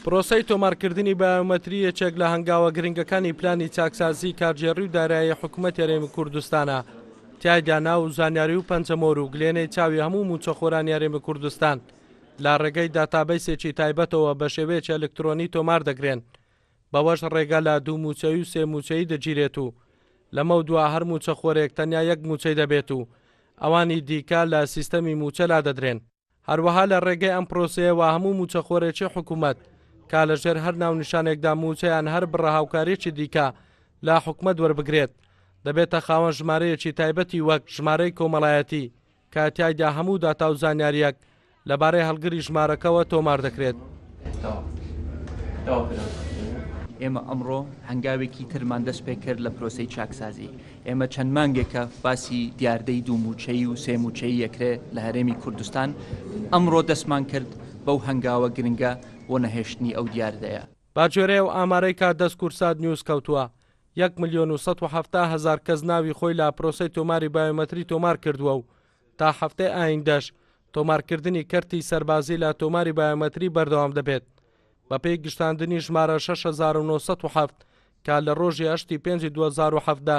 پرۆسەی تۆمارکردنی بایۆمەتری یەکێک لە هەنگاوە گرنگەکانی پلانی چاکسازی کارژێڕی و دارایی حکوومەت هەرێمی کوردستانە. تیایدا ناو و زانیاری و پەنجەمۆر و گلێنەی چاوی هەموو موچەخۆرانی هەرێمی کوردستان لا ڕێگەی داتابەیسێکی تایبەتەوە بە شێوەیەکی ئەلکترۆنی تۆمار دەگرێن. بەوەش ڕێگە لە 2 موچەی و 3 موچەی دەگیرێت و لەمە دوا هەر موچەخۆرێک تەنیا 1 موچەی دەبێت و ئەوانی دیکە لە سیستەمی موچەلا دەدرێن. هەروەها لە ڕێگەی ئەم پرۆسەیەوە هەموو موچەخۆرێکی حکوومەت کا لەژێر هەر ناونیشانێکدا موچەیان هەر بڕە هاوکاریی دیکە لا حکوومەت وەربگرێت دەبێتە خاوەن ژمارەیەکی تایبەتی وەک ژمارەی کۆمەڵایەتی کاتیایدا هەموو داتا و زانیاریەک لەبارەی هەڵگری ژمارەکەەوە تۆمار دەکرێت. ئێمە ئەمڕۆ هەنگاوێکی ترمان دەست پێ کرد لە پرۆسەی چاکسازی. ئێمە چەند مانگێکە باسی دیاردەی 2 موچەی و 3 موچەی یەکرێ لە هەرێمی کوردستان ئەمڕۆ دەستمان کرد بەو هەنگاوە گرنگە بۆ نەهێشتنی ئەو دیاردەیە. باجێرێ و ئامارەی کات دەست کورسات نیوز کەوتووە 1,170,000 کەس ناوی خۆی لە پرۆسەی تۆماری بایۆمەتری تۆمار کردووە و تا هەفتەی ئایندەش تۆمارکردنی کەرتی سەربازی لە تۆماری بایۆمەتری بەردەوام دەبێت. بە پێی گشتاندنی ژمارە 6,907 کا لە ڕۆژی 8/5/2007دا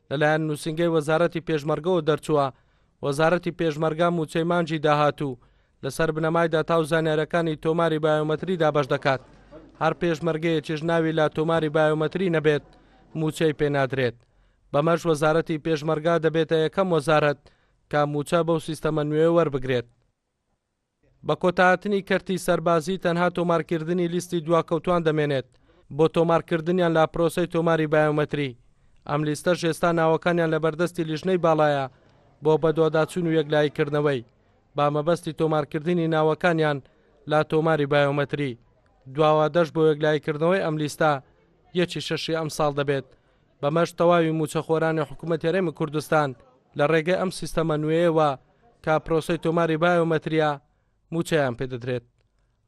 لەلایەن نووسنگەی وەزارەتی پێشمەرگەوە دەرچووە. وەزارەتی پێشمەرگا موچەی مانجی داهاتوو لەسەر بنەمای داتا و زانیاریەکانی تۆماری بایۆمەتریدا بەش دەکات. هەر پێشمەرگەیەکیش ناوی لە تۆماری بایۆمەتری نەبێت موچەی پێنادرێت. بەمەش وەزارەتی پێشمەرگا دەبێتە یەکەم وەزارەت کە موچە بەو سیستەمە نوێ وەربگرێت. بە کۆتایەتنی کەرتی سەربازی تەنها تۆمارکردنی لیستی دواکەوتوان دەمێنێت بۆ تۆمارکردنیان لە پرۆسەی تۆماری بایۆمەتری. ئەم لیستە ئێستا ناوەکانیان لە بەردەستی لیژنەی باڵایە بۆ بەدواداچوون و یەکلاییکردنەوەی با مەبەستی تۆمارکردنی ناوەکانیان لە تۆماری بایۆمەتری. دواوە دەشت بۆ یەکلاییکردنەوەی ئەم لیستە 1/6 ئەم ساڵ دەبێت. بەمەش تەواوی موچەخۆرانی حکوومەت هەرێمی کوردستان لە ڕێگەی ئەم سیستەمە نوێیەوە کا پرۆسەی تۆماری بایۆمەتریە موچەیان پێدەدرێت.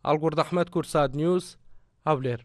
ئەڵگورد ئەحمەد کورسات نیوز هەولێر.